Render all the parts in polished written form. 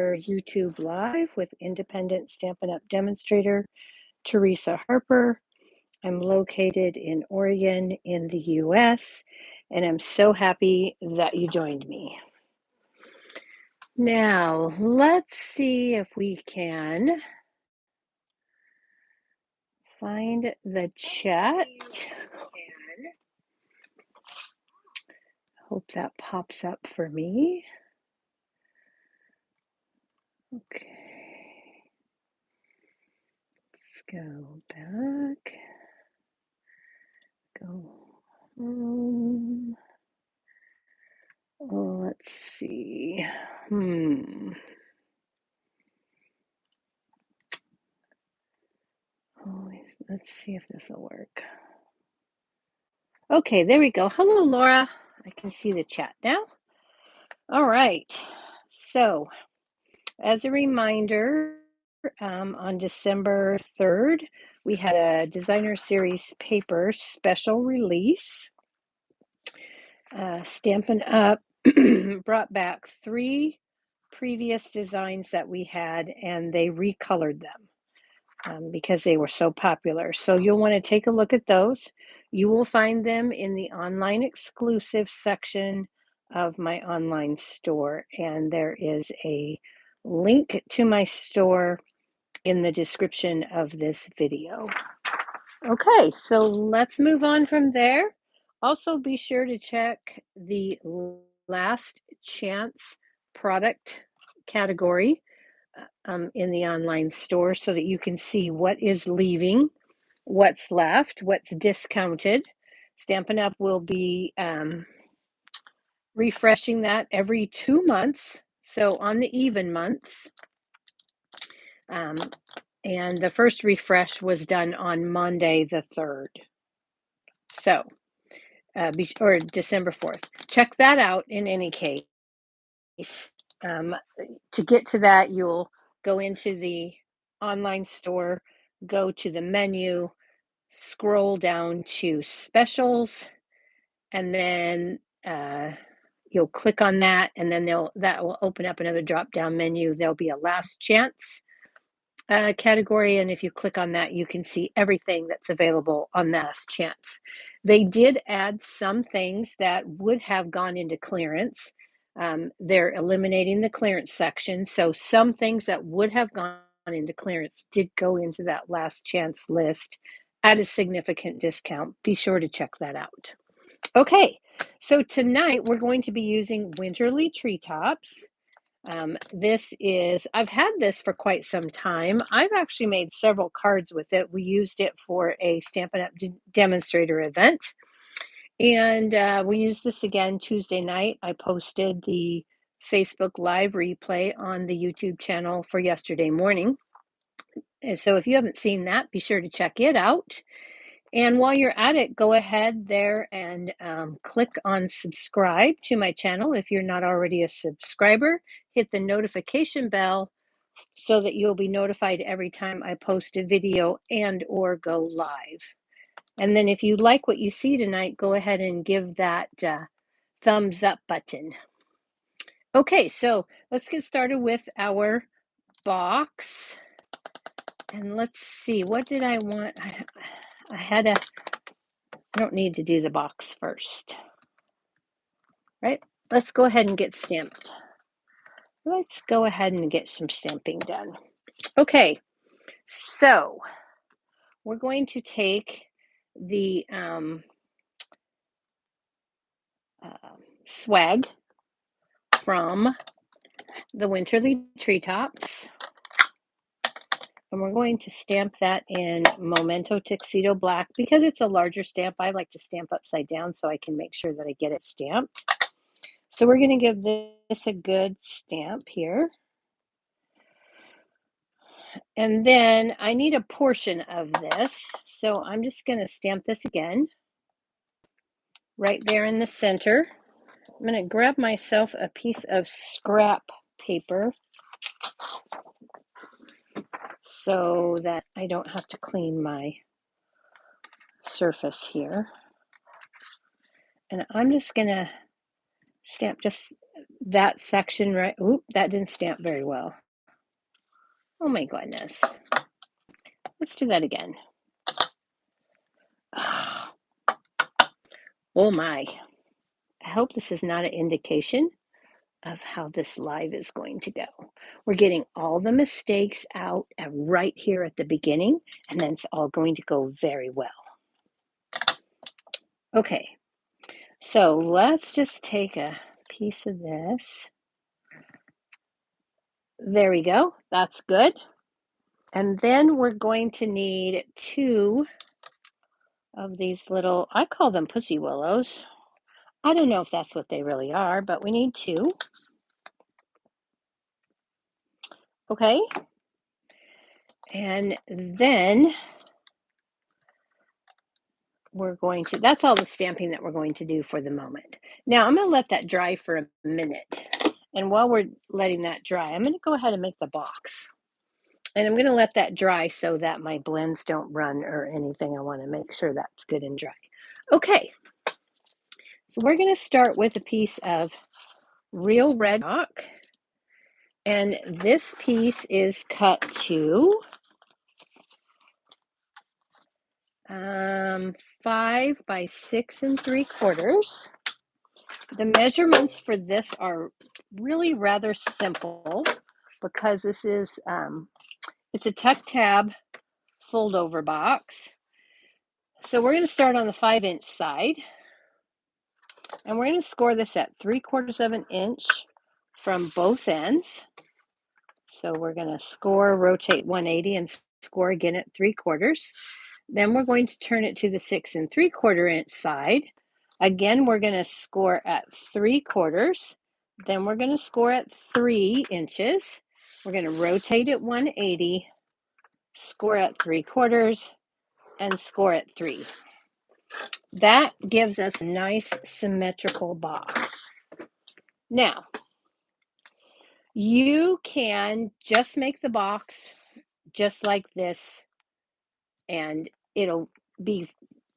our YouTube Live with independent Stampin' Up! Demonstrator, Teresa Harper. I'm located in Oregon in the US, and I'm so happy that you joined me. Now, let's see if we can find the chat. Hope that pops up for me. Okay. Let's go back. Go home. Oh, let's see. Oh, let's see if this will work. Okay, there we go. Hello, Laura. I can see the chat now. All right. So, as a reminder, on December 3rd, we had a Designer Series paper special release. Stampin' Up! Brought back 3 previous designs that we had, and they recolored them because they were so popular. So you'll want to take a look at those. You will find them in the online exclusive section of my online store, and there is a link to my store in the description of this video. Okay, so let's move on from there. Also, be sure to check the last chance product category in the online store so that you can see what is leaving, what's left, what's discounted. Stampin' Up! Will be refreshing that every 2 months, so on the even months. And the first refresh was done on Monday the 3rd. So, or December 4th. Check that out in any case. To get to that, you'll go into the online store, go to the menu, scroll down to specials, and then you'll click on that, and then that will open up another drop-down menu. There'll be a last chance category, and if you click on that, you can see everything that's available on last chance. They did add some things that would have gone into clearance. They're eliminating the clearance section, so some things that would have gone into clearance did go into that last chance list at a significant discount. Be sure to check that out. Okay, so tonight we're going to be using Winterly Treetops. I've had this for quite some time. I've actually made several cards with it. We used it for a Stampin' Up! Demonstrator event. And we used this again Tuesday night. I posted the Facebook Live replay on the YouTube channel for yesterday morning. And so if you haven't seen that, be sure to check it out. And while you're at it, go ahead there and click on subscribe to my channel if you're not already a subscriber. Hit the notification bell so that you'll be notified every time I post a video and or go live. And then if you like what you see tonight, go ahead and give that thumbs up button. Okay, so let's get started with our box. And let's see, what did I want? I don't need to do the box first, right? Let's go ahead and get stamped. Let's go ahead and get some stamping done. Okay, so we're going to take the swag from the Winterly Treetops, and we're going to stamp that in Memento Tuxedo Black. Because it's a larger stamp, I like to stamp upside down so I can make sure that I get it stamped. So we're going to give this a good stamp here. And then I need a portion of this, so I'm just going to stamp this again right there in the center. I'm going to grab myself a piece of scrap paper so that I don't have to clean my surface here. And I'm just going to Stamp just that section right. Oop, that didn't stamp very well. Oh my goodness. Let's do that again. Oh my. I hope this is not an indication of how this live is going to go. We're getting all the mistakes out right here at the beginning, and then it's all going to go very well. Okay, so let's just take a piece of this. There we go. That's good. And then we're going to need 2 of these little, I call them pussy willows. I don't know if that's what they really are, but we need 2. Okay. And then we're going to, that's all the stamping that we're going to do for the moment. Now I'm going to let that dry for a minute. And while we're letting that dry, I'm going to go ahead and make the box. And I'm going to let that dry so that my blends don't run or anything. I want to make sure that's good and dry. Okay, so we're going to start with a piece of real red rock. And this piece is cut to 5 by 6 3/4. The measurements for this are really rather simple because this is, it's a tuck tab fold over box. So we're going to start on the 5-inch side, and we're going to score this at 3/4 of an inch from both ends. So we're going to score, rotate 180 and score again at 3/4. Then we're going to turn it to the 6 3/4 inch side. Again, we're going to score at 3/4. Then we're going to score at 3 inches. We're going to rotate it 180, score at 3/4, and score at 3. That gives us a nice symmetrical box. Now, you can just make the box just like this, and it'll be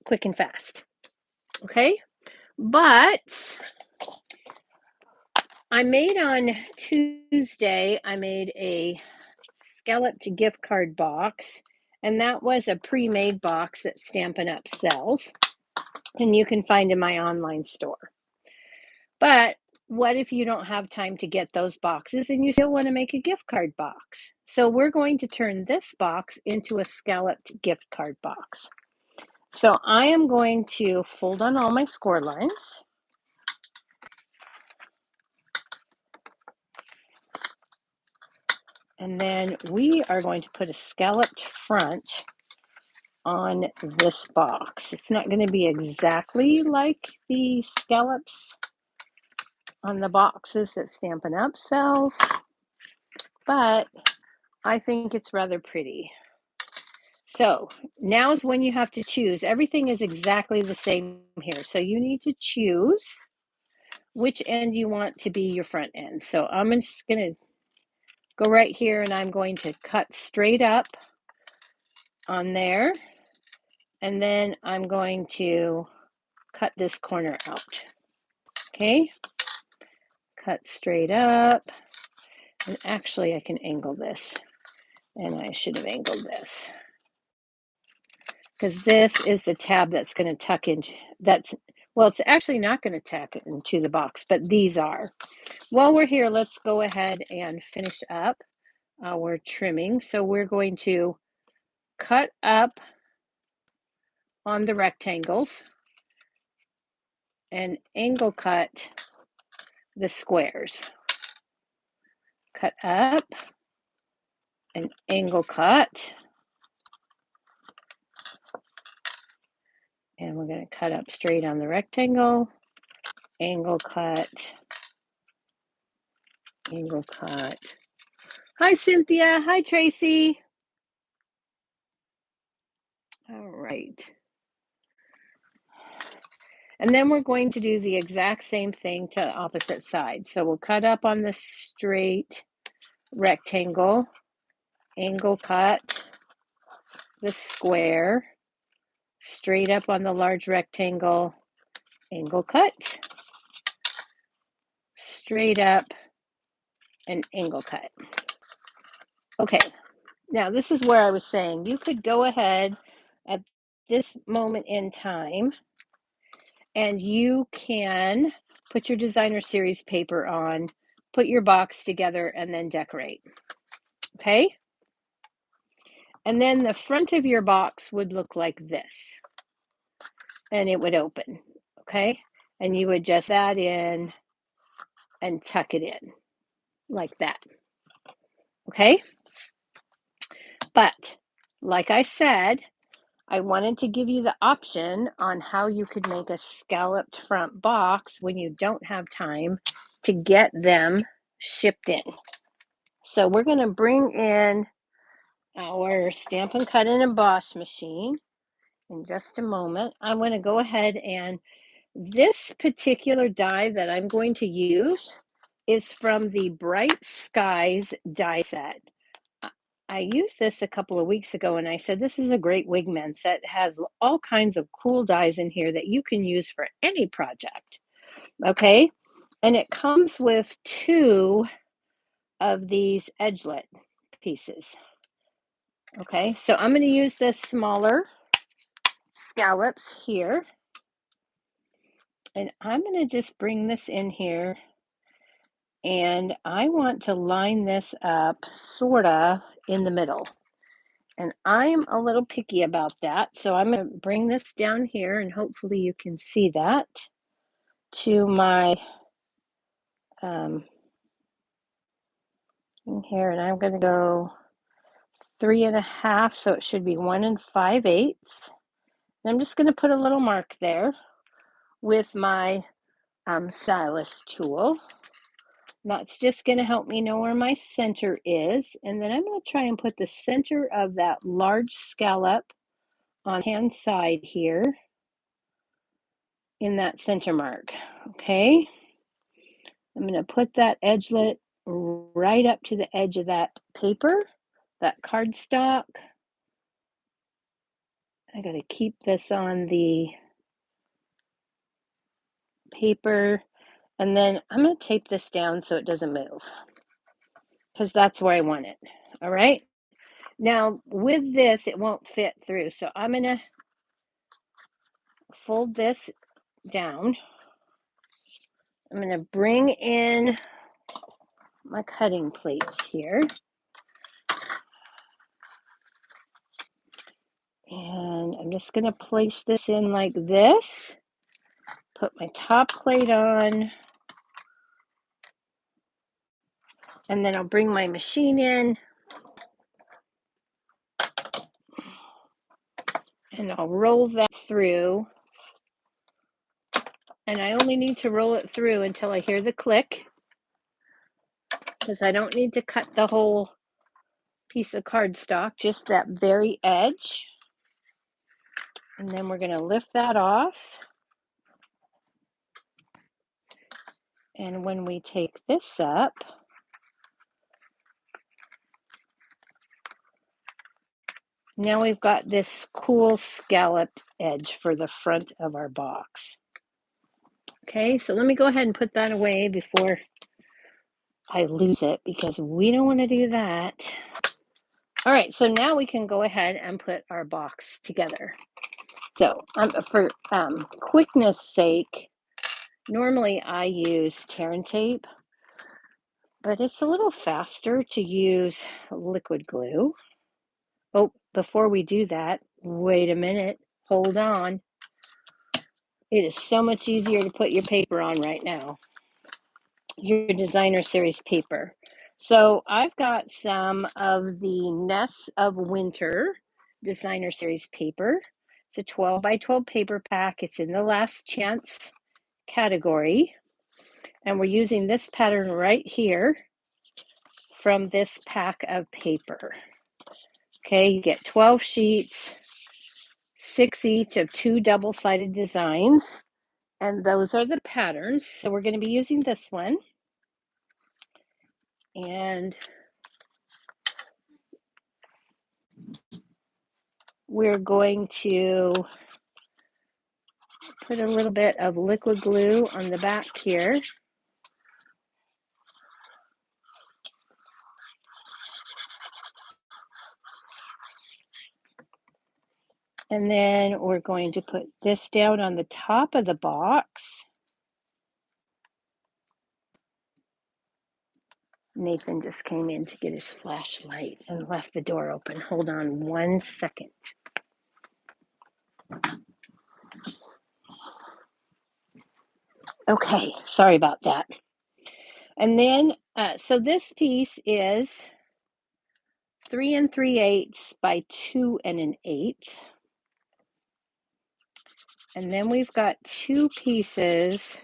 quick and fast. Okay? But I made on Tuesday, I made a scalloped gift card box, and that was a pre-made box that Stampin' Up sells, and you can find in my online store. But what if you don't have time to get those boxes and you still want to make a gift card box? So we're going to turn this box into a scalloped gift card box. So I am going to fold on all my score lines. And then we are going to put a scalloped front on this box. It's not going to be exactly like the scallops on the boxes that Stampin' Up sells, but I think it's rather pretty. So now is when you have to choose. Everything is exactly the same here. So you need to choose which end you want to be your front end. So I'm just going to go right here, and I'm going to cut straight up on there. And then I'm going to cut this corner out. Okay, cut straight up. And actually I can angle this, and I should have angled this, because this is the tab that's going to tuck into, well, it's actually not going to tuck into the box, but these are. While we're here, let's go ahead and finish up our trimming. So we're going to cut up on the rectangles and angle cut the squares. Cut up and angle cut. And we're going to cut up straight on the rectangle, angle cut, angle cut. Hi, Cynthia. Hi, Tracy. All right. And then we're going to do the exact same thing to the opposite side. So we'll cut up on the straight rectangle, angle cut the square, straight up on the large rectangle, angle cut. straight up and angle cut. Okay, now this is where I was saying you could go ahead at this moment in time and you can put your designer series paper on, put your box together, and then decorate. Okay? And then the front of your box would look like this, and it would open. Okay? And you would just that in and tuck it in like that. Okay? But like I said, I wanted to give you the option on how you could make a scalloped front box when you don't have time to get them shipped in. So we're going to bring in our Stampin' Cut and Emboss machine in just a moment. I'm going to go ahead and this particular die that I'm going to use is from the Bright Skies die set. I used this a couple of weeks ago and I said, this is a great wigman set. It has all kinds of cool dies in here that you can use for any project. Okay. And it comes with 2 of these edgelet pieces. Okay. So I'm going to use this smaller scallops here. And I'm going to just bring this in here. And I want to line this up sort of in the middle. And I'm a little picky about that. So I'm going to bring this down here and hopefully you can see that to my in here. And I'm going to go 3.5. So it should be 1 5/8. And I'm just going to put a little mark there with my stylus tool. That's just going to help me know where my center is. And then I'm going to try and put the center of that large scallop on hand side here in that center mark. Okay. I'm going to put that edgelet right up to the edge of that paper, that cardstock. I got to keep this on the paper. And then I'm going to tape this down so it doesn't move because that's where I want it. All right. Now with this, it won't fit through. So I'm going to fold this down. I'm going to bring in my cutting plates here. And I'm just going to place this in like this. Put my top plate on. And then I'll bring my machine in. And I'll roll that through. And I only need to roll it through until I hear the click. Because I don't need to cut the whole piece of cardstock, just that very edge. And then we're going to lift that off. And when we take this up, now we've got this cool scalloped edge for the front of our box. Okay, so let me go ahead and put that away before I lose it because we don't want to do that. All right, so now we can go ahead and put our box together. So for quickness sake, normally I use tear and tape, but it's a little faster to use liquid glue. Oh, before we do that, wait a minute, hold on. It is so much easier to put your paper on right now, your designer series paper. So I've got some of the Nests of Winter designer series paper. It's a 12 by 12 paper pack. It's in the last chance category. And we're using this pattern right here from this pack of paper. Okay, you get 12 sheets, 6 each of 2 double-sided designs. And those are the patterns. So we're going to be using this one. And we're going to put a little bit of liquid glue on the back here. And then we're going to put this down on the top of the box. Nathan just came in to get his flashlight and left the door open. Hold on 1 second. Okay, sorry about that. And then, so this piece is 3 3/8 by 2 1/8. And then we've got two pieces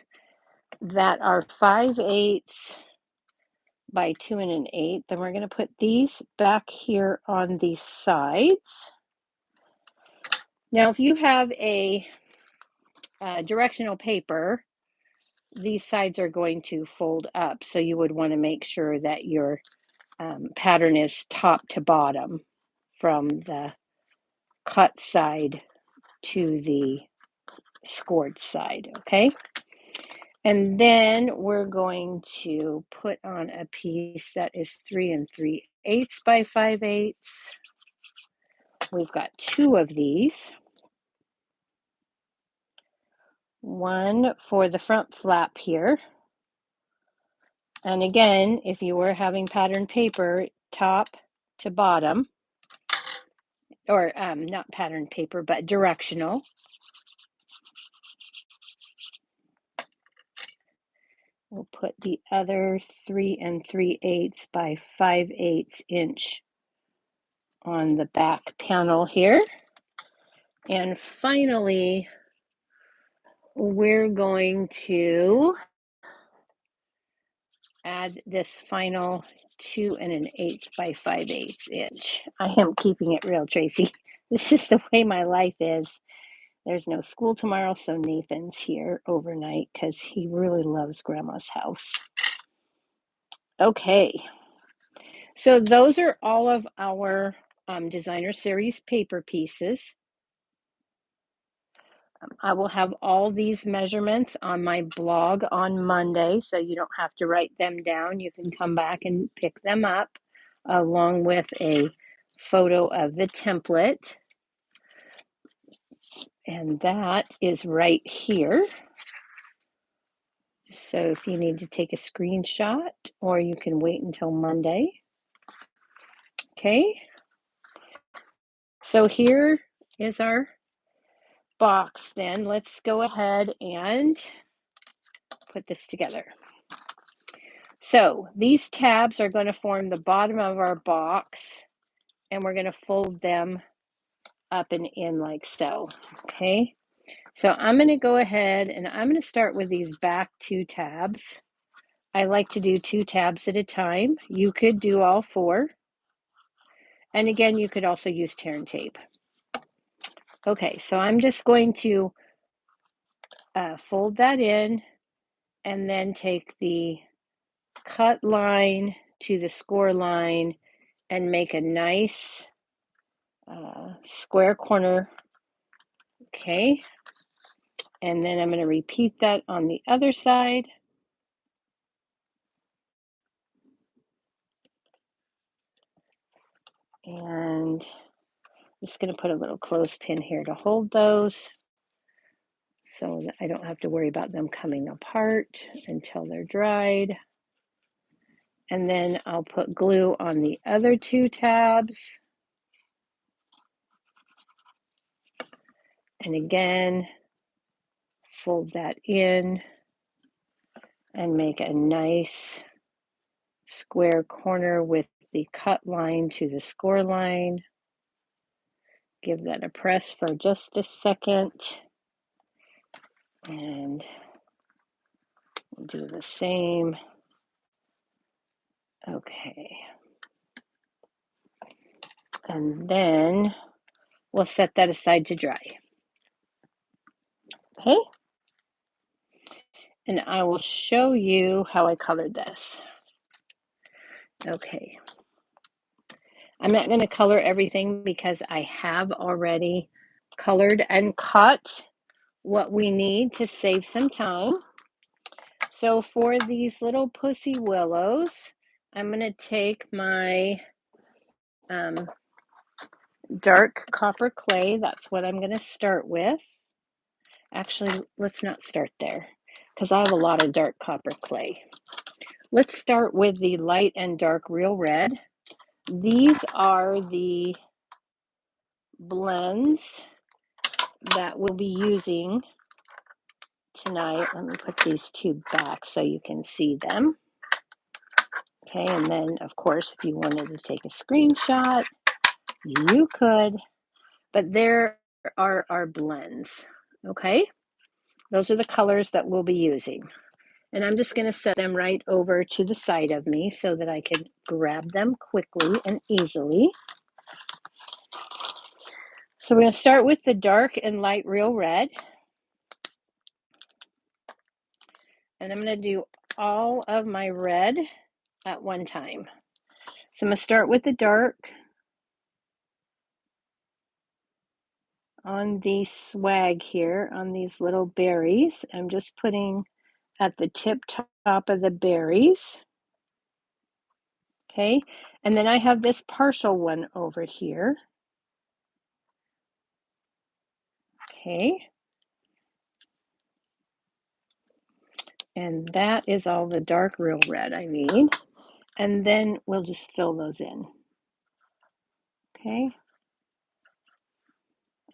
that are 5/8 by 2 1/8. Then we're going to put these back here on the sides. Now, if you have a directional paper, these sides are going to fold up. So you would want to make sure that your pattern is top to bottom from the cut side to the scored side, okay? And then we're going to put on a piece that is 3 3/8 by 5/8. We've got two of these. One for the front flap here. And again, if you were having pattern paper, top to bottom, or not pattern paper, but directional. We'll put the other 3 3/8 by 5/8 inch on the back panel here. And finally, we're going to add this final 2 1/8 by 5/8 inch. I am keeping it real, Tracy. This is the way my life is. There's no school tomorrow, so Nathan's here overnight because he really loves Grandma's house. Okay, so those are all of our designer series paper pieces. I will have all these measurements on my blog on Monday, so you don't have to write them down. You can come back and pick them up along with a photo of the template. And that is right here. So if you need to take a screenshot, or you can wait until Monday. Okay. So here is our box then. Let's go ahead and put this together. So these tabs are going to form the bottom of our box, and we're going to fold them up and in like so. Okay. So I'm going to go ahead and I'm going to start with these back two tabs. I like to do 2 tabs at a time. You could do all 4. And again, you could also use tear and tape. Okay, so I'm just going to fold that in and then take the cut line to the score line and make a nice square corner. Okay, and then I'm going to repeat that on the other side. And I'm just going to put a little clothespin here to hold those so that I don't have to worry about them coming apart until they're dried. And then I'll put glue on the other 2 tabs. And again, fold that in and make a nice square corner with the cut line to the score line. Give that a press for just a second. And we'll do the same. Okay. And then we'll set that aside to dry. Okay. And I will show you how I colored this. Okay. I'm not going to color everything because I have already colored and cut what we need to save some time. So for these little pussy willows, I'm going to take my dark copper clay. That's what I'm going to start with. Actually, let's not start there because I have a lot of dark copper clay. Let's start with the light and dark real red. These are the blends that we'll be using tonight. Let me put these two back so you can see them. Okay, and then of course, if you wanted to take a screenshot, you could, but there are our blends. Okay, those are the colors that we'll be using. And I'm just going to set them right over to the side of me so that I can grab them quickly and easily. So we're going to start with the dark and light real red. And I'm going to do all of my red at one time. So I'm going to start with the dark on the swag here, on these little berries. I'm just putting at the tip top of the berries. Okay, and then I have this partial one over here. Okay, and that is all the dark real red I need. And then we'll just fill those in. Okay,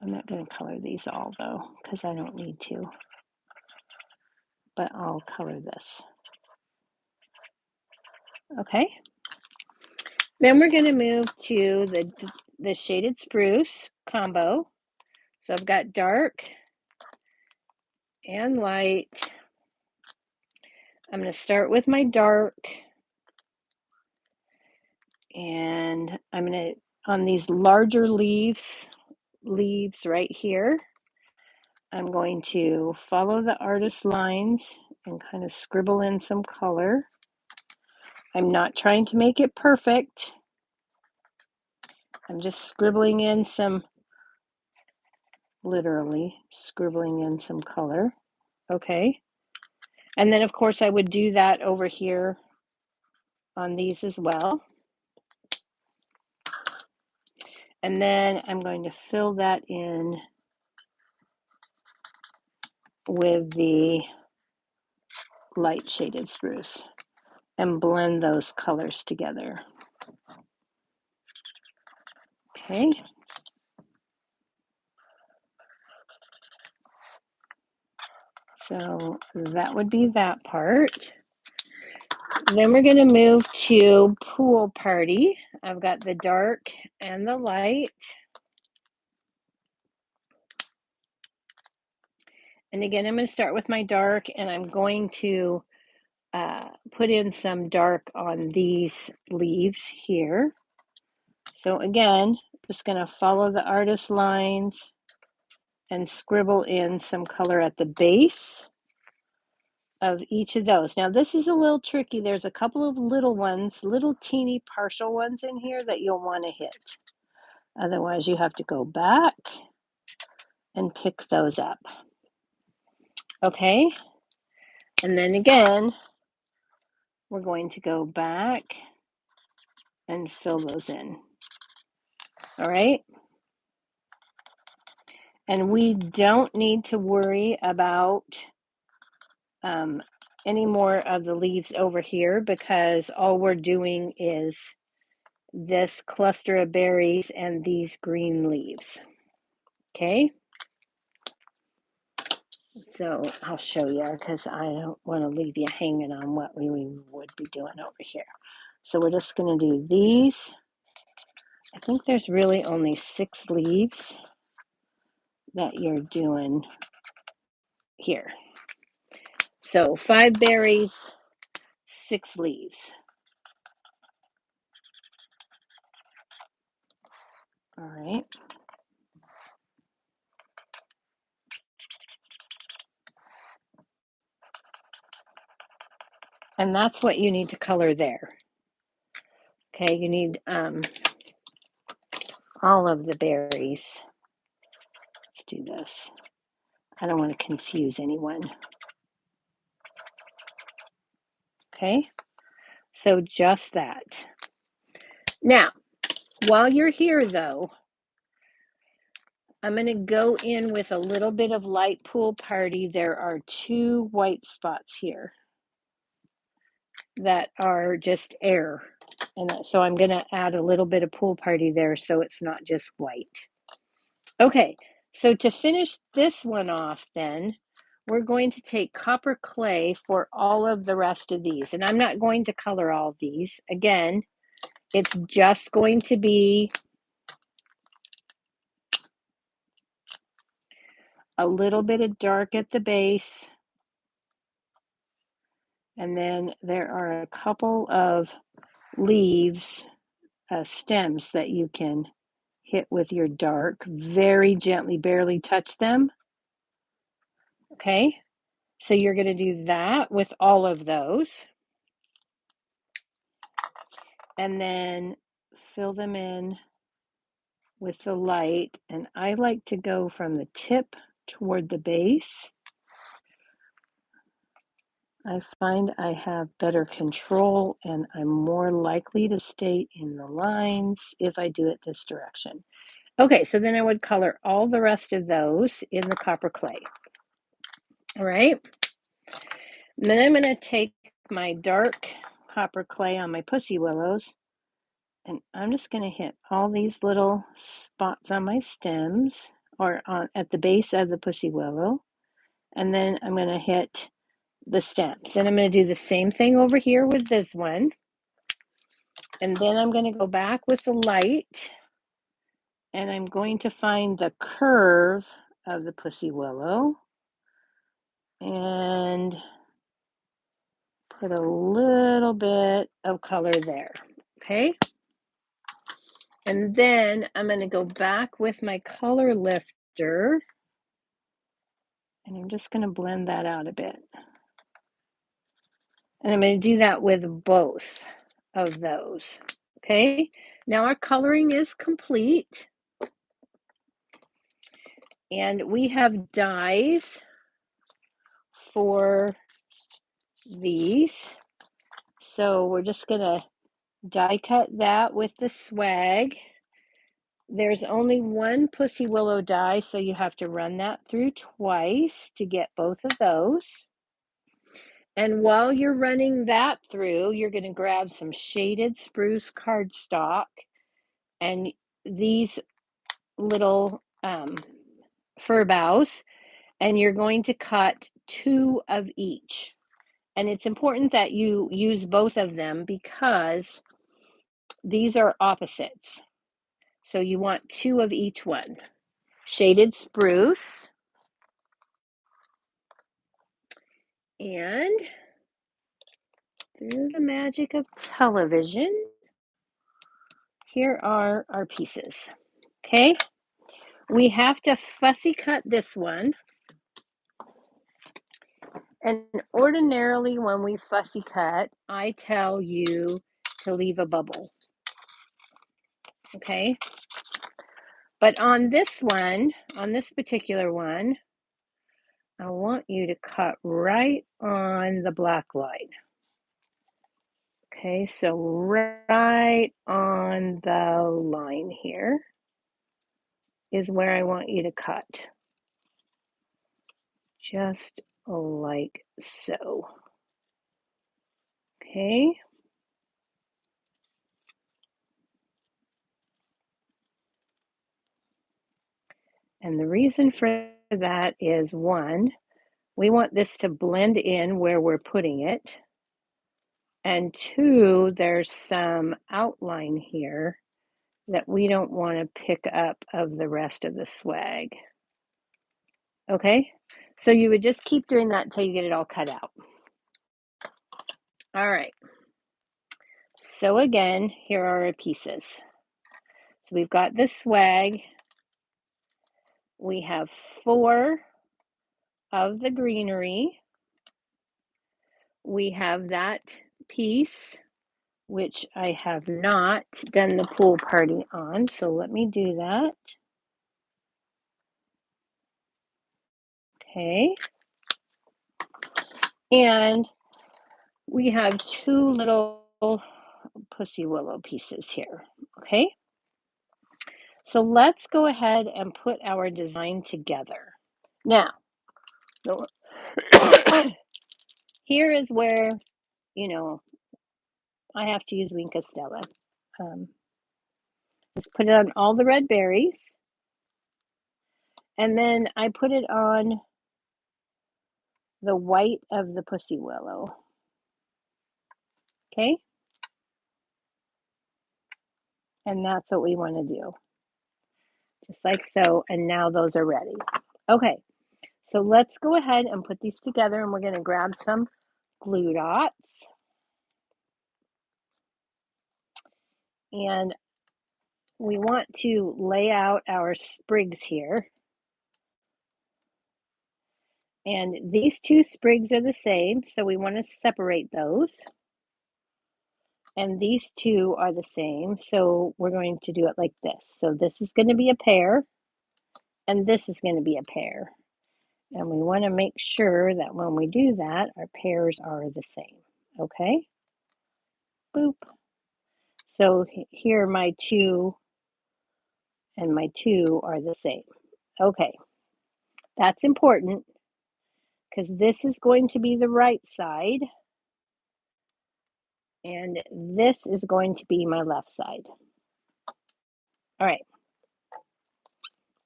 I'm not going to color these all though, because I don't need to, but I'll color this. Okay, then we're going to move to the shaded spruce combo. So I've got dark and light. I'm going to start with my dark, and I'm going to, on these larger leaves right here, I'm going to follow the artist lines and kind of scribble in some color. I'm not trying to make it perfect. I'm just scribbling in some, literally scribbling in some color. Okay. And then of course I would do that over here on these as well. And then I'm going to fill that in with the light shaded spruce and blend those colors together. Okay. So that would be that part. Then we're going to move to pool party. I've got the dark and the light. And again, I'm going to start with my dark, and I'm going to put in some dark on these leaves here. So again, just going to follow the artist lines and scribble in some color at the base of each of those. Now this is a little tricky. There's a couple of little ones, little teeny partial ones in here that you'll want to hit. Otherwise you have to go back and pick those up. Okay, and then again, we're going to go back and fill those in. All right. And we don't need to worry about any more of the leaves over here, because all we're doing is this cluster of berries and these green leaves. Okay. So I'll show you, because I don't want to leave you hanging on what we would be doing over here. So we're just going to do these. I think there's really only 6 leaves that you're doing here. So 5 berries, 6 leaves. All right. And that's what you need to color there. Okay, you need all of the berries. Let's do this. I don't want to confuse anyone. Okay, so just that. Now, while you're here though, I'm going to go in with a little bit of light pool party. There are 2 white spots here that are just air. And so I'm going to add a little bit of pool party there so it's not just white. Okay, so to finish this one off then, we're going to take copper clay for all of the rest of these. And I'm not going to color all of these. Again, it's just going to be a little bit of dark at the base. And then there are a couple of leaves, stems that you can hit with your dark very gently, barely touch them. Okay, so you're going to do that with all of those. And then fill them in with the light. And I like to go from the tip toward the base. I find I have better control and I'm more likely to stay in the lines if I do it this direction. Okay, so then I would color all the rest of those in the copper clay. All right. And then I'm going to take my dark copper clay on my pussy willows, and I'm just going to hit all these little spots on my stems or at the base of the pussy willow. And then I'm going to hit the stems. And I'm going to do the same thing over here with this one. And then I'm going to go back with the light and I'm going to find the curve of the pussy willow and put a little bit of color there. Okay. And then I'm going to go back with my color lifter and I'm just going to blend that out a bit. And I'm going to do that with both of those. Okay, now our coloring is complete. And we have dies for these. So we're just going to die cut that with the swag. There's only one pussy willow die, so you have to run that through twice to get both of those. And while you're running that through, you're going to grab some shaded spruce cardstock and these little fir boughs, and you're going to cut 2 of each. And it's important that you use both of them because these are opposites. So you want 2 of each one. Shaded spruce. And through the magic of television, here are our pieces. Okay, we have to fussy cut this one. And ordinarily when we fussy cut, I tell you to leave a bubble. Okay, but on this one, on this particular one, I want you to cut right on the black line. Okay, so right on the line here is where I want you to cut. Just like so. Okay. And the reason for that is 1, we want this to blend in where we're putting it. And 2, there's some outline here that we don't want to pick up of the rest of the swag. Okay, so you would just keep doing that until you get it all cut out. All right, so again, here are our pieces. So we've got the swag. We have 4 of the greenery. We have that piece, which I have not done the pool party on, so let me do that. Okay. And we have 2 little pussy willow pieces here. Okay. So let's go ahead and put our design together. Now, here is where, you know, I have to use Wink Stella. Um, just put it on all the red berries. And then I put it on the white of the pussy willow. Okay? And that's what we want to do. Just like so. And now those are ready. Okay. So let's go ahead and put these together, and we're going to grab some glue dots. And we want to lay out our sprigs here. And these two sprigs are the same, so we want to separate those. And these two are the same, so we're going to do it like this. So this is going to be a pair, and this is going to be a pair. And we want to make sure that when we do that, our pairs are the same. Okay? Boop. So here my two and my two are the same. Okay. That's important because this is going to be the right side, and this is going to be my left side. All right.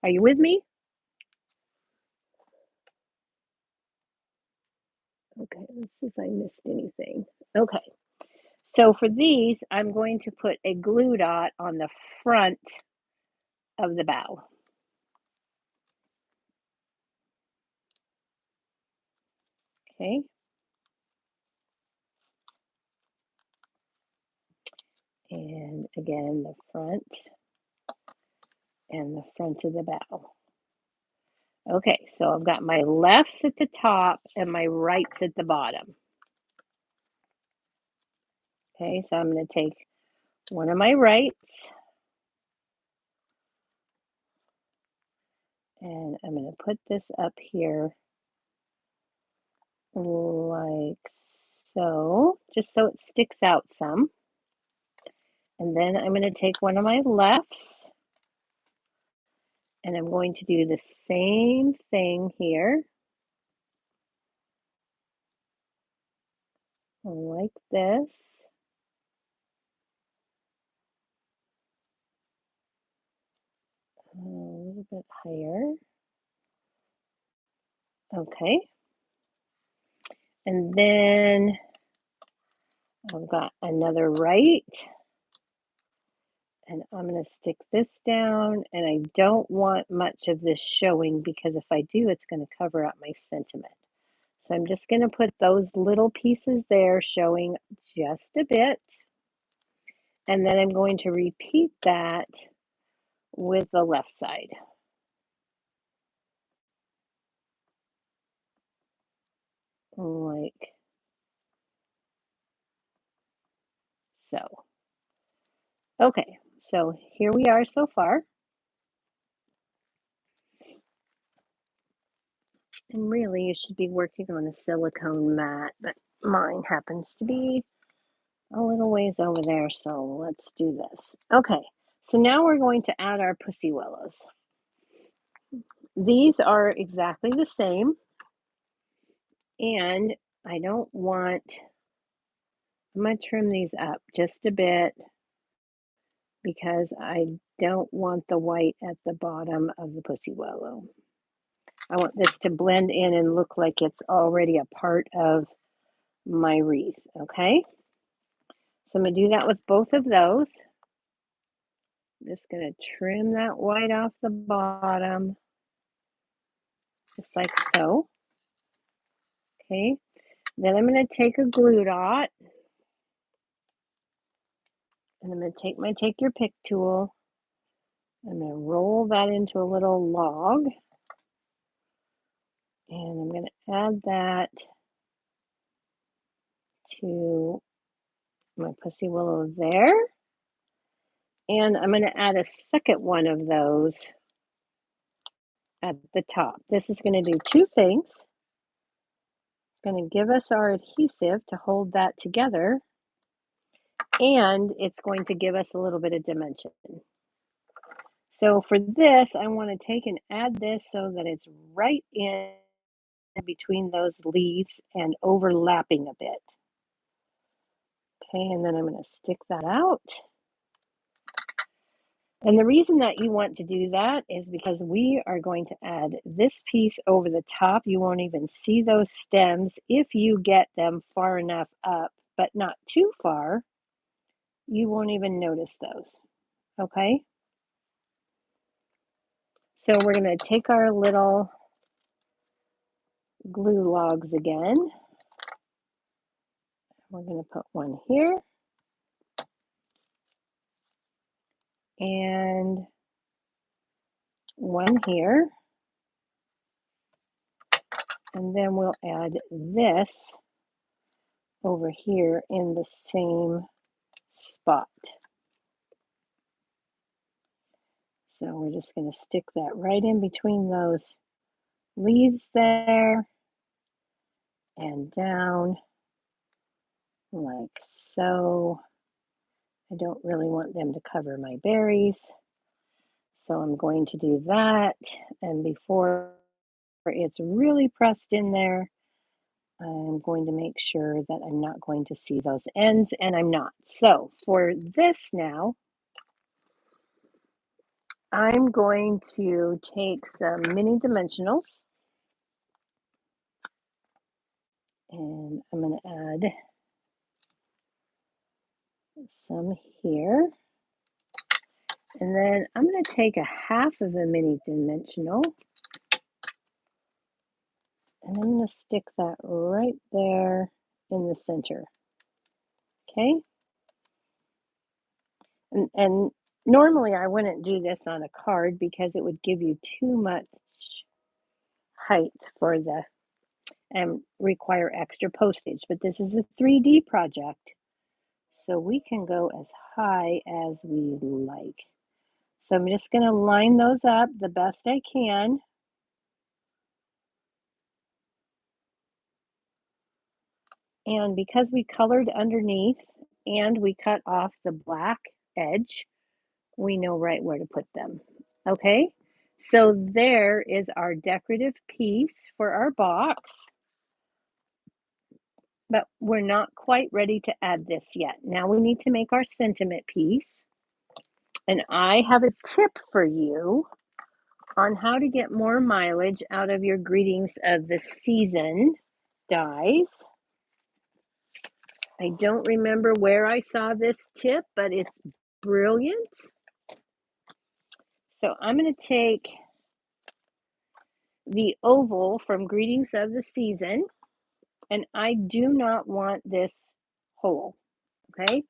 Are you with me? Okay, let's see if I missed anything. Okay. So for these, I'm going to put a glue dot on the front of the bow. Okay. And again, the front and the front of the bow. Okay, so I've got my lefts at the top and my rights at the bottom. Okay, so I'm going to take one of my rights and I'm going to put this up here like so, just so it sticks out some. And then I'm going to take one of my lefts and I'm going to do the same thing here, like this. A little bit higher. Okay. And then I've got another right. And I'm going to stick this down, and I don't want much of this showing because if I do, it's going to cover up my sentiment. So I'm just going to put those little pieces there showing just a bit. And then I'm going to repeat that with the left side. Like so. Okay, so here we are so far. And really, you should be working on a silicone mat, but mine happens to be a little ways over there, so let's do this. Okay, so now we're going to add our pussy willows. These are exactly the same, and I don't want, I'm going to trim these up just a bit because I don't want the white at the bottom of the pussy willow. I want this to blend in and look like it's already a part of my wreath, okay? So I'm going to do that with both of those. I'm just going to trim that white off the bottom, just like so. Okay, then I'm going to take a glue dot, and I'm going to take my Take Your Pick tool. I'm going to roll that into a little log, and I'm going to add that to my pussy willow there. And I'm going to add a second one of those at the top. This is going to do two things. It's going to give us our adhesive to hold that together, and it's going to give us a little bit of dimension. So for this, I want to take and add this so that it's right in between those leaves and overlapping a bit. Okay, and then I'm going to stick that out. And the reason that you want to do that is because we are going to add this piece over the top. You won't even see those stems if you get them far enough up, but not too far. You won't even notice those. Okay? So we're going to take our little glue logs again. We're going to put one here and one here. And then we'll add this over here in the same spot. So we're just going to stick that right in between those leaves there and down like so. I don't really want them to cover my berries. So I'm going to do that. And before it's really pressed in there, I'm going to make sure that I'm not going to see those ends, and I'm not. So for this now, I'm going to take some mini dimensionals and I'm going to add some here. And then I'm going to take a half of a mini dimensional and I'm going to stick that right there in the center. Okay? And normally I wouldn't do this on a card because it would give you too much height for the and require extra postage. But this is a 3D project, so we can go as high as we like. So I'm just going to line those up the best I can. And because we colored underneath and we cut off the black edge, we know right where to put them. Okay, so there is our decorative piece for our box. But we're not quite ready to add this yet. Now we need to make our sentiment piece. And I have a tip for you on how to get more mileage out of your greetings of the season dies. I don't remember where I saw this tip, but it's brilliant. So I'm going to take the oval from Greetings of the Season, and I do not want this hole, okay?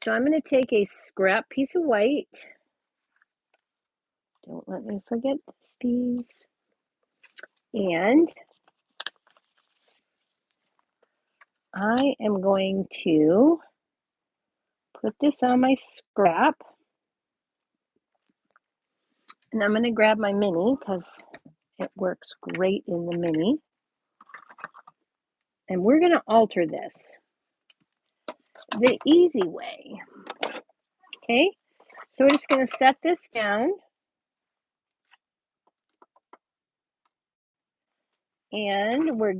So I'm going to take a scrap piece of white. Don't let me forget this piece. And I am going to put this on my scrap. And I'm going to grab my mini because it works great in the mini. And we're going to alter this the easy way. Okay, so we're just going to set this down. And we're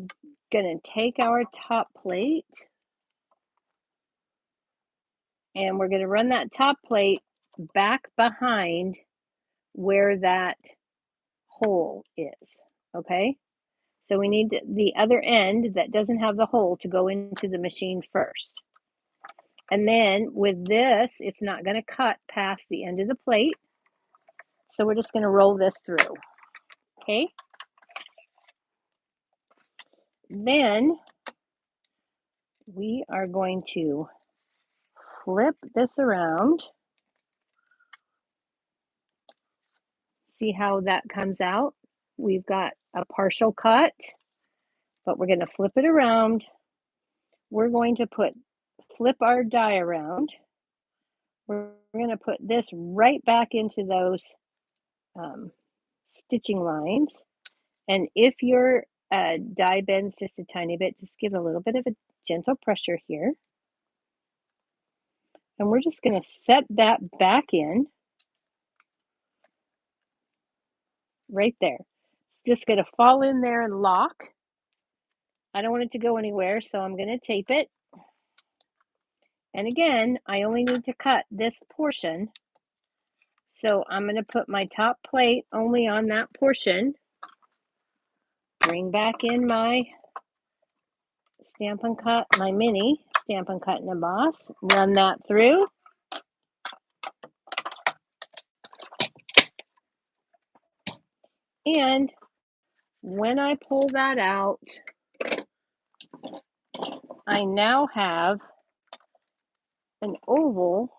going to take our top plate. And we're going to run that top plate back behind where that hole is. Okay, so we need the other end that doesn't have the hole to go into the machine first. And then with this, it's not going to cut past the end of the plate. So we're just going to roll this through. Okay. Then we are going to flip this around. See how that comes out? We've got a partial cut, but we're going to flip it around. We're going to flip our die around. We're going to put this right back into those stitching lines. And if your die bends just a tiny bit, just give a little bit of a gentle pressure here. And we're just going to set that back in. right there. It's just going to fall in there and lock. I don't want it to go anywhere, so I'm going to tape it. And again, I only need to cut this portion. So I'm going to put my top plate only on that portion. Bring back in my Stampin' Cut, my mini Stampin' Cut and Emboss. Run that through. And when I pull that out, I now have an oval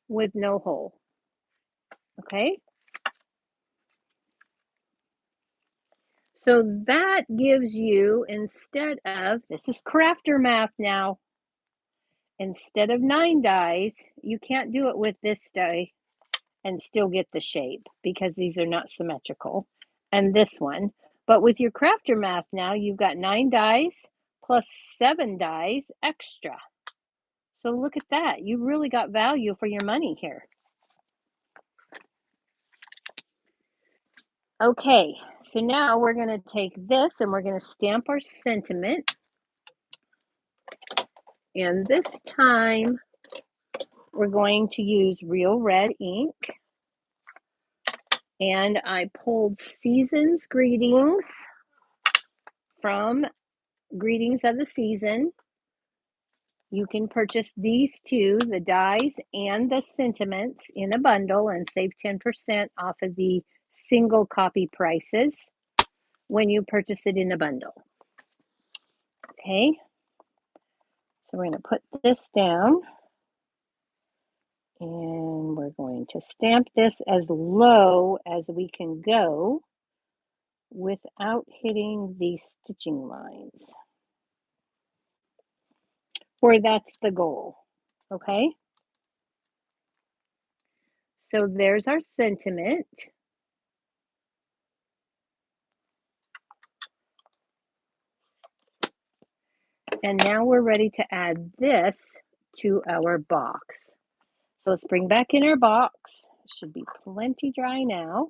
with no hole. Okay? So that gives you, instead of, this is crafter math now, instead of 9 dies, you can't do it with this die and still get the shape because these are not symmetrical. And this one. But with your crafter math now, you've got 9 dies plus 7 dies extra. So look at that. You really got value for your money here. Okay, so now we're going to take this and we're going to stamp our sentiment. And this time we're going to use real red ink. And I pulled Season's Greetings from Greetings of the Season. You can purchase these two, the dies and the sentiments, in a bundle and save 10% off of the single copy prices when you purchase it in a bundle. Okay, so we're going to put this down and we're going to stamp this as low as we can go without hitting the stitching lines. Or that's the goal. Okay, so there's our sentiment. And now we're ready to add this to our box. So let's bring back in our box. It should be plenty dry now.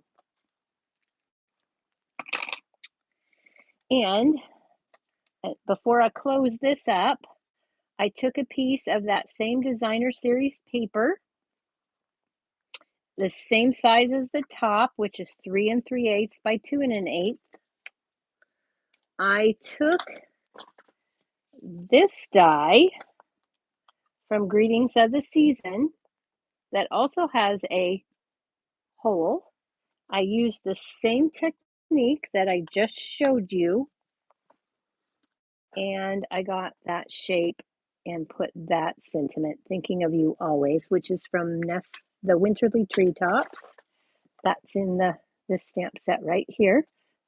And before I close this up, I took a piece of that same designer series paper, the same size as the top, which is 3 3/8 by 2 1/8. I took this die from Greetings of the Season that also has a hole. I used the same technique that I just showed you, and I got that shape and put that sentiment, Thinking of You Always, which is from the Winterly Treetops. That's in this stamp set right here,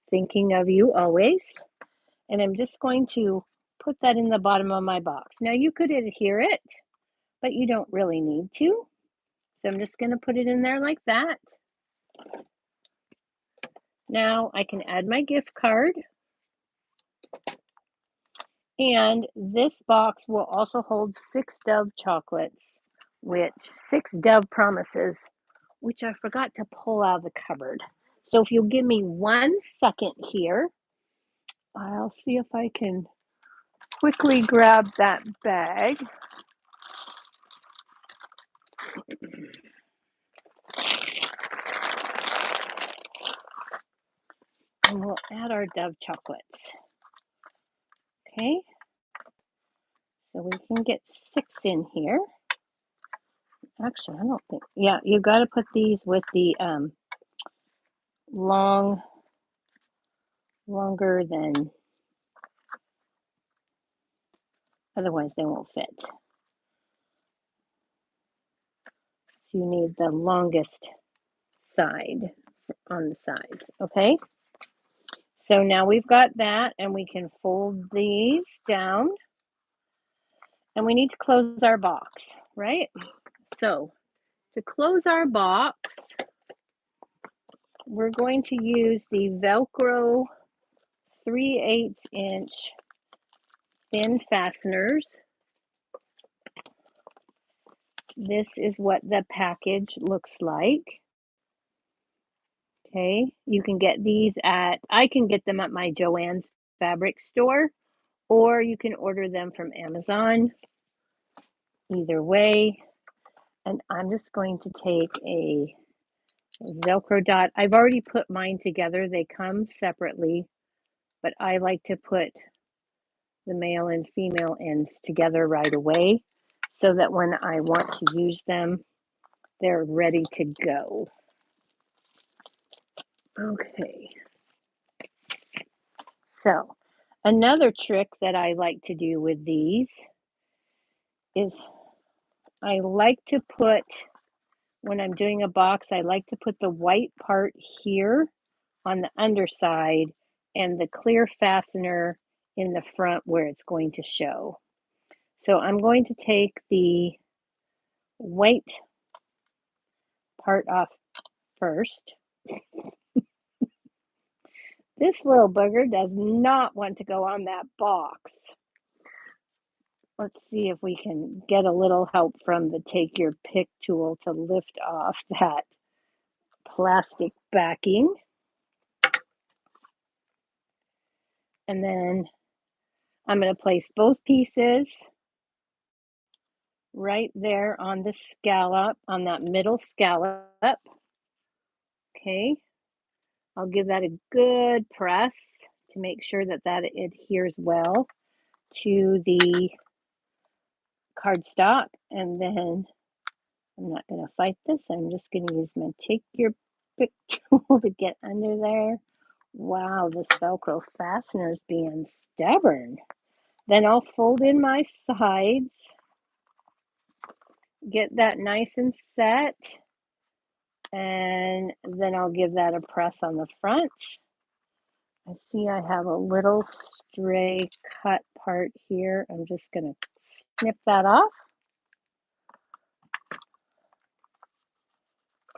Thinking of You Always. And I'm just going to put that in the bottom of my box. Now you could adhere it, but you don't really need to. So I'm just going to put it in there like that. Now I can add my gift card. And this box will also hold 6 Dove chocolates, which 6 Dove promises, which I forgot to pull out of the cupboard. So if you'll give me 1 second here, I'll see if I can quickly grab that bag. And we'll add our Dove chocolates. Okay, so we can get 6 in here. Actually, I don't think, yeah, you got to put these with the longer than, otherwise they won't fit. So you need the longest side on the sides, okay? So now we've got that, and we can fold these down, and we need to close our box, right? So to close our box, we're going to use the Velcro 3/8 inch thin fasteners. This is what the package looks like. Okay, you can get these I can get them at my Joann's fabric store, or you can order them from Amazon. Either way, and I'm just going to take a Velcro dot. I've already put mine together. They come separately, but I like to put the male and female ends together right away so that when I want to use them, they're ready to go. Okay. So, another trick that I like to do with these is I like to put, when I'm doing a box, I like to put the white part here on the underside and the clear fastener in the front where it's going to show. So I'm going to take the white part off first. This little booger does not want to go on that box. Let's see if we can get a little help from the take your pick tool to lift off that plastic backing. And then I'm going to place both pieces right there on the scallop, on that middle scallop. Okay, I'll give that a good press to make sure that that adheres well to the cardstock. And then I'm not going to fight this. I'm just going to use my take your pick tool to get under there. Wow, this Velcro fastener is being stubborn. Then I'll fold in my sides, get that nice and set, and then I'll give that a press on the front. I see I have a little stray cut part here. I'm just going to snip that off.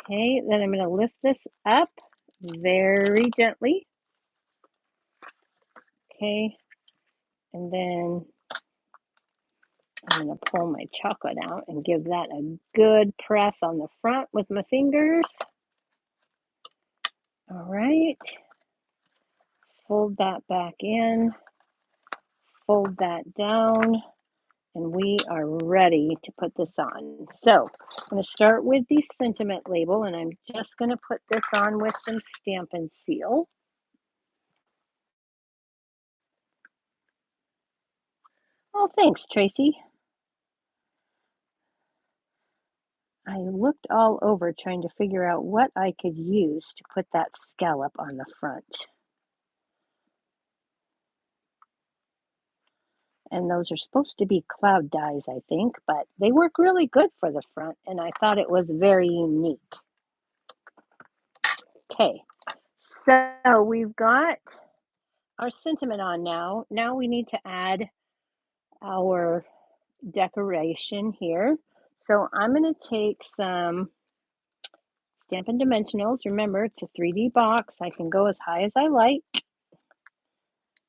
Okay, then I'm going to lift this up very gently. Okay, and then I'm going to pull my chocolate out and give that a good press on the front with my fingers. All right, fold that back in, fold that down, and we are ready to put this on. So I'm going to start with the sentiment label, and I'm just going to put this on with some Stampin' Seal. Oh, thanks, Tracy. I looked all over trying to figure out what I could use to put that scallop on the front. And those are supposed to be cloud dies, I think, but they work really good for the front, and I thought it was very unique. Okay, so we've got our sentiment on now. Now we need to add our decoration here. So I'm going to take some Stampin' Dimensionals. Remember, it's a 3D box. I can go as high as I like.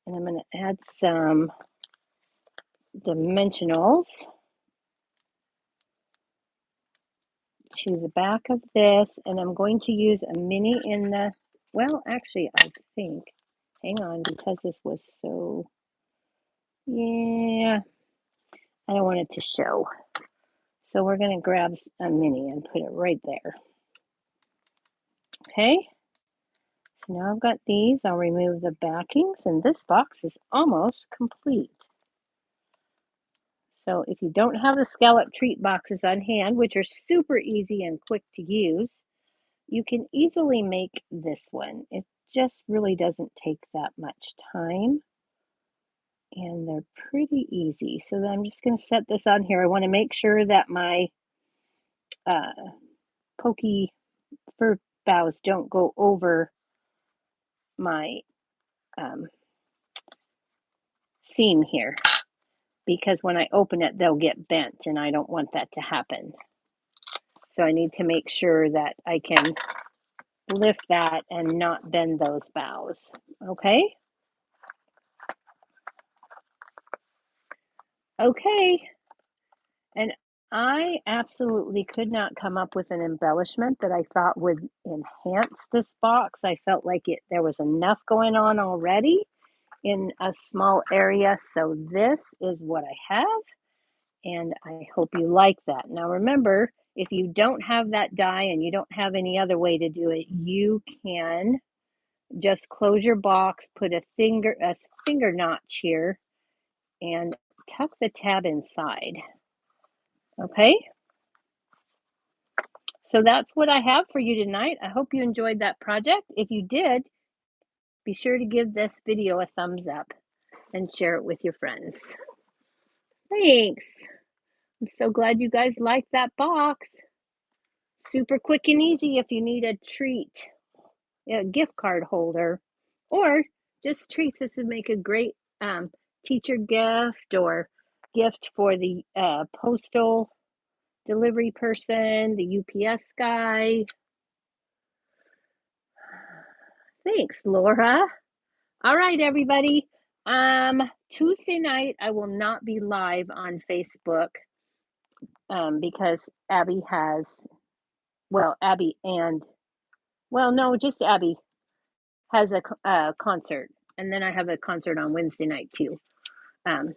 And I'm going to add some dimensionals to the back of this. And I'm going to use a mini in the, well, actually, I think, hang on, because this was so, yeah, I don't want it to show. So we're going to grab a mini and put it right there. Okay. So now I've got these. I'll remove the backings, and this box is almost complete. So if you don't have the scallop treat boxes on hand, which are super easy and quick to use, you can easily make this one. It just really doesn't take that much time, and they're pretty easy. So then I'm just going to set this on here. I want to make sure that my pokey fir boughs don't go over my seam here, because when I open it, they'll get bent, and I don't want that to happen. So I need to make sure that I can lift that and not bend those boughs. Okay? Okay. And I absolutely could not come up with an embellishment that I thought would enhance this box. I felt like there was enough going on already in a small area, so this is what I have, and I hope you like that. Now remember, if you don't have that die and you don't have any other way to do it, you can just close your box, put a finger notch here, and tuck the tab inside. Okay, so that's what I have for you tonight. I hope you enjoyed that project. If you did, be sure to give this video a thumbs up and share it with your friends. Thanks. I'm so glad you guys liked that box. Super quick and easy if you need a treat, a gift card holder, or just treats. This would make a great teacher gift or gift for the postal delivery person, the UPS guy. Thanks, Laura. All right, everybody. Tuesday night I will not be live on Facebook because Abby has, well, Abby and, well, no, just Abby has a concert, and then I have a concert on Wednesday night too.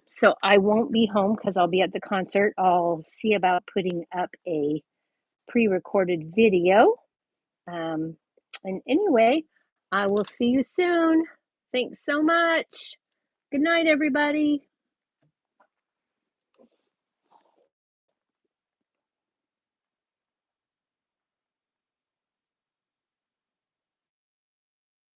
So I won't be home because I'll be at the concert. I'll see about putting up a pre-recorded video. And anyway, I will see you soon. Thanks so much. Good night, everybody.